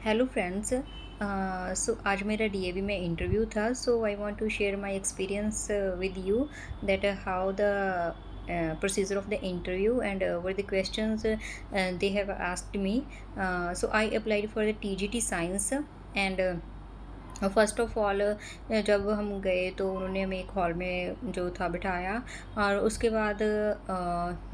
Hello friends. सो आज मेरा DAV में इंटरव्यू था। So I want to share my experience with you that how the procedure of the interview and what the questions they have asked me. So I applied for the TGT science and first of all जब हम गए तो उन्होंने हमें एक hall में जो था बिठाया और उसके बाद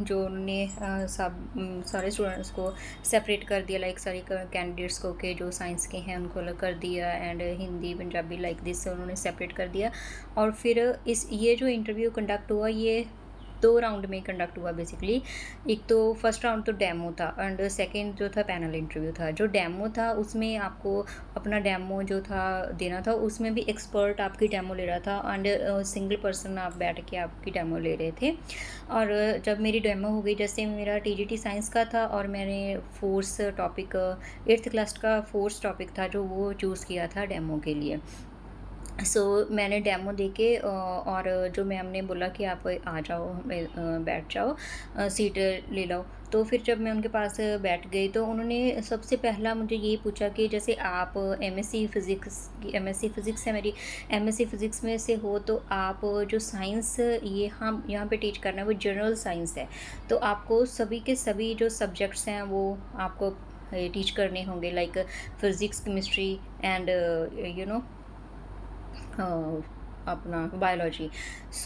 जो उन्होंने सारे स्टूडेंट्स को सेपरेट कर दिया, लाइक सारे कैंडिडेट्स को के जो साइंस के हैं उनको अलग कर दिया and Hindi Punjabi like this उन्होंने सेपरेट कर दिया। और फिर ये जो इंटरव्यू कंडक्ट हुआ ये 2 राउंड में कंडक्ट हुआ बेसिकली। एक तो फर्स्ट राउंड तो डेमो था एंड सेकंड जो था पैनल इंटरव्यू था। जो डेमो था उसमें आपको अपना डेमो जो था देना था, उसमें भी एक्सपर्ट आपकी डेमो ले रहा था एंड सिंगल पर्सन आप बैठ के आपकी डेमो ले रहे थे। और जब मेरी डेमो हो गई, जैसे मेरा टीजीटी साइंस का था और मैंने फोर्स टॉपिक 8th क्लास का फोर्स टॉपिक था जो वो चूज़ किया था डेमो के लिए। मैंने डेमो देके और जो मैम ने बोला कि आप आ जाओ, बैठ जाओ, सीट ले लो। तो फिर जब मैं उनके पास बैठ गई तो उन्होंने सबसे पहला मुझे ये पूछा कि जैसे आप एमएससी फ़िज़िक्स है मेरी, एमएससी फ़िज़िक्स में से हो तो आप जो साइंस ये हम यहाँ पे टीच करना है वो जनरल साइंस है, तो आपको सभी के सभी जो सब्जेक्ट्स हैं वो आपको टीच करने होंगे, like physics, chemistry and you know अपना बायोलॉजी।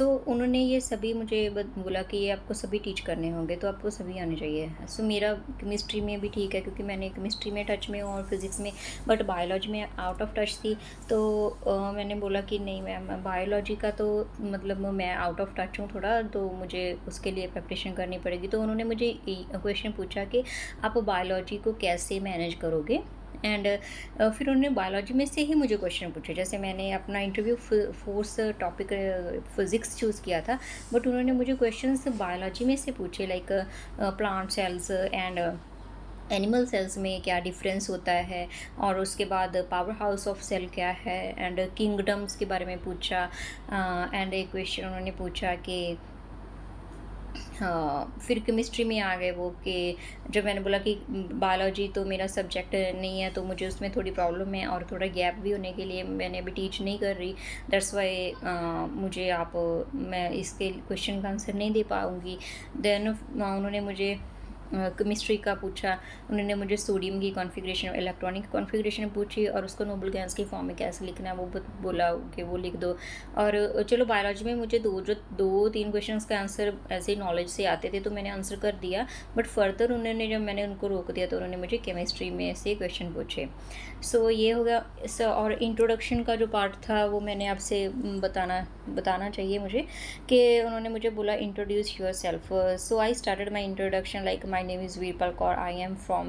उन्होंने ये सभी मुझे बोला कि ये आपको सभी टीच करने होंगे, तो आपको सभी आने चाहिए। मेरा केमिस्ट्री में भी ठीक है क्योंकि मैंने केमिस्ट्री में टच में हूँ और फिज़िक्स में, बट बायोलॉजी में आउट ऑफ टच थी। तो मैंने बोला कि नहीं मैम, बायोलॉजी का तो मतलब मैं आउट ऑफ टच हूँ थोड़ा, तो मुझे उसके लिए प्रिपरेशन करनी पड़ेगी। तो उन्होंने मुझे क्वेश्चन पूछा कि आप बायोलॉजी को कैसे मैनेज करोगे एंड फिर उन्होंने बायोलॉजी में से ही मुझे क्वेश्चन पूछे। जैसे मैंने अपना interview force topic physics choose किया था, बट उन्होंने मुझे क्वेश्चंस बायोलॉजी में से पूछे, like plant cells and animal cells में क्या डिफरेंस होता है, और उसके बाद पावर हाउस ऑफ सेल क्या है एंड किंगडम्स के बारे में पूछा। एंड एक क्वेश्चन उन्होंने पूछा कि हाँ, फिर केमिस्ट्री में आ गए वो कि जब मैंने बोला कि बायोलॉजी तो मेरा सब्जेक्ट नहीं है, तो मुझे उसमें थोड़ी प्रॉब्लम है और थोड़ा गैप भी होने के लिए मैंने अभी टीच नहीं कर रही, दैट्स वाई मुझे मैं इसके क्वेश्चन का आंसर नहीं दे पाऊँगी। देन उन्होंने मुझे केमिस्ट्री का पूछा। उन्होंने मुझे सोडियम की कॉन्फ़िगरेशन, इलेक्ट्रॉनिक कॉन्फ़िगरेशन पूछी और उसको नोबल गैस की फॉर्म में कैसे लिखना है वो बोला कि वो लिख दो। और चलो बायोलॉजी में मुझे दो तीन क्वेश्चंस का आंसर ऐसे ही नॉलेज से आते थे तो मैंने आंसर कर दिया, बट फर्दर उन्होंने जब मैंने उनको रोक दिया तो उन्होंने मुझे केमिस्ट्री में से क्वेश्चन पूछे। ये हो गया। और इंट्रोडक्शन का जो पार्ट था वो मैंने आपसे बताना चाहिए मुझे, कि उन्होंने मुझे बोला introduce yourself. I started my introduction like my name is Veerpal Kaur, I am from,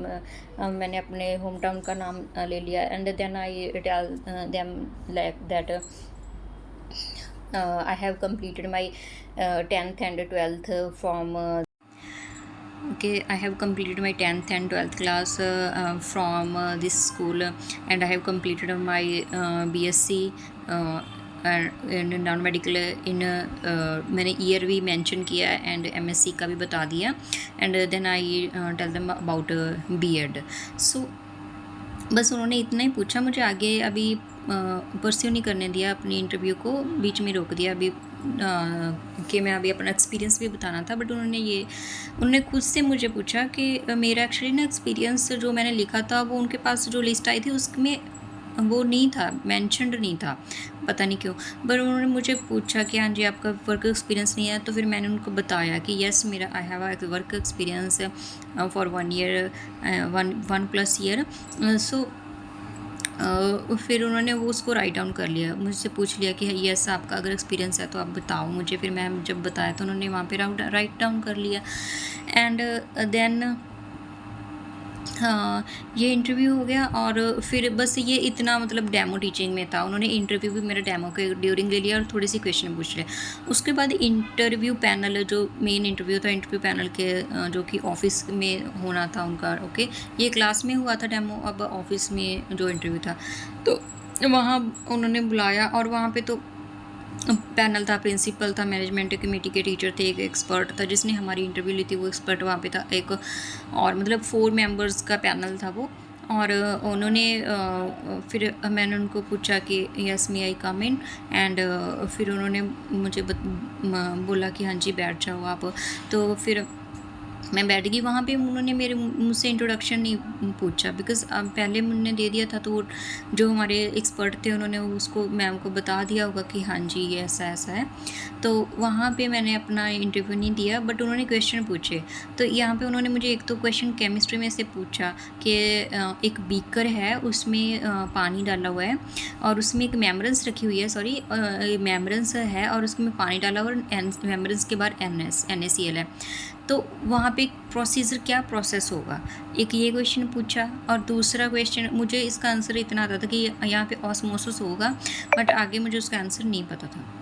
मैंने अपने होम टाउन का नाम ले लिया and then I tell them like that I have completed my 10th and 12th from okay, I have completed my 10th and 12th class from this school, and I have completed my BSc and non medical in मैंने year भी mention किया and MSc का भी बता दिया and then I tell them about B.Ed। बस उन्होंने इतना ही पूछा मुझे, आगे अभी परस्यू नहीं करने दिया, अपनी इंटरव्यू को बीच में रोक दिया अभी कि मैं अभी अपना एक्सपीरियंस भी बताना था। बट उन्होंने खुद से मुझे पूछा कि मेरा एक्चुअली ना एक्सपीरियंस जो मैंने लिखा था वो उनके पास जो लिस्ट आई थी उसमें वो नहीं था, मैंशनड नहीं था, पता नहीं क्यों। बट उन्होंने मुझे पूछा कि हाँ जी आपका वर्क एक्सपीरियंस नहीं है, तो फिर मैंने उनको बताया कि यस मेरा I have a work experience for 1 year, 1+ year. फिर उन्होंने वो उसको राइट डाउन कर लिया, मुझसे पूछ लिया कि यस आपका अगर एक्सपीरियंस है तो आप बताओ मुझे। फिर मैं जब बताया तो उन्होंने वहाँ पे राइट डाउन कर लिया एंड देन हाँ, ये इंटरव्यू हो गया। और फिर बस ये इतना मतलब डेमो टीचिंग में था। उन्होंने इंटरव्यू भी मेरे डेमो के ड्यूरिंग ले लिया और थोड़ी सी क्वेश्चन पूछ लिया। उसके बाद इंटरव्यू पैनल, जो मेन इंटरव्यू था इंटरव्यू पैनल के जो कि ऑफिस में होना था उनका, ओके, ये क्लास में हुआ था डेमो, अब ऑफिस में जो इंटरव्यू था तो वहाँ उन्होंने बुलाया और वहाँ पे तो पैनल था, प्रिंसिपल था, मैनेजमेंट कमेटी के टीचर थे, एक एक्सपर्ट था जिसने हमारी इंटरव्यू ली थी, वो एक्सपर्ट वहाँ पे था, एक और मतलब 4 मेंबर्स का पैनल था वो। और उन्होंने फिर मैंने उनको पूछा कि yes me I come in, and फिर उन्होंने मुझे बोला कि हाँ जी बैठ जाओ आप। तो फिर मैं बैठ गई वहाँ पे। उन्होंने मुझसे इंट्रोडक्शन नहीं पूछा, बिकॉज़ पहले उन्होंने दे दिया था, तो वो जो हमारे एक्सपर्ट थे उन्होंने उसको मैम को बता दिया होगा कि हाँ जी ये ऐसा ऐसा है। तो वहाँ पे मैंने अपना इंटरव्यू नहीं दिया, बट उन्होंने क्वेश्चन पूछे। तो यहाँ पे उन्होंने मुझे एक तो क्वेश्चन केमिस्ट्री में से पूछा कि एक बीकर है, उसमें पानी डाला हुआ है और उसमें एक मेम्ब्रेंस रखी हुई है, सॉरी मेम्ब्रेंस है और उसमें पानी डाला हुआ और मेम्ब्रेंस के बाद NaCl है। तो वहाँ पे प्रोसीजर क्या प्रोसेस होगा, एक ये क्वेश्चन पूछा। और दूसरा क्वेश्चन, मुझे इसका आंसर इतना आता था कि यहाँ पे ऑस्मोसिस होगा, बट आगे मुझे उसका आंसर नहीं पता था।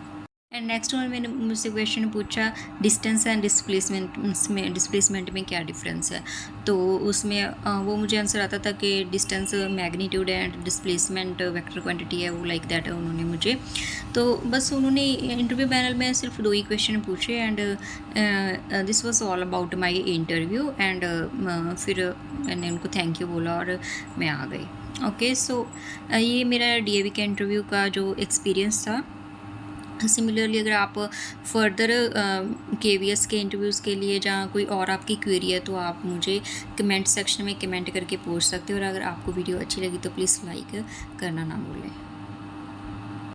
एंड नेक्स्ट मैंने मुझसे क्वेश्चन पूछा डिस्टेंस एंड डिस्प्लेसमेंट में क्या डिफरेंस है। तो उसमें वो मुझे आंसर आता था कि distance magnitude and displacement vector quantity है, वो लाइक दैट है उन्होंने मुझे। तो बस उन्होंने इंटरव्यू पैनल में सिर्फ 2 ही क्वेश्चन पूछे, and this was all about my interview. And फिर मैंने उनको थैंक यू बोला और मैं आ गई। ओके, सो ये मेरा DAV के इंटरव्यू का जो एक्सपीरियंस था। सिमिलरली अगर आप फर्दर KVS के इंटरव्यूज़ के लिए जहाँ कोई और आपकी क्वेरी है, तो आप मुझे कमेंट सेक्शन में कमेंट करके पूछ सकते हो। और अगर आपको वीडियो अच्छी लगी तो प्लीज़ लाइक करना ना भूलें।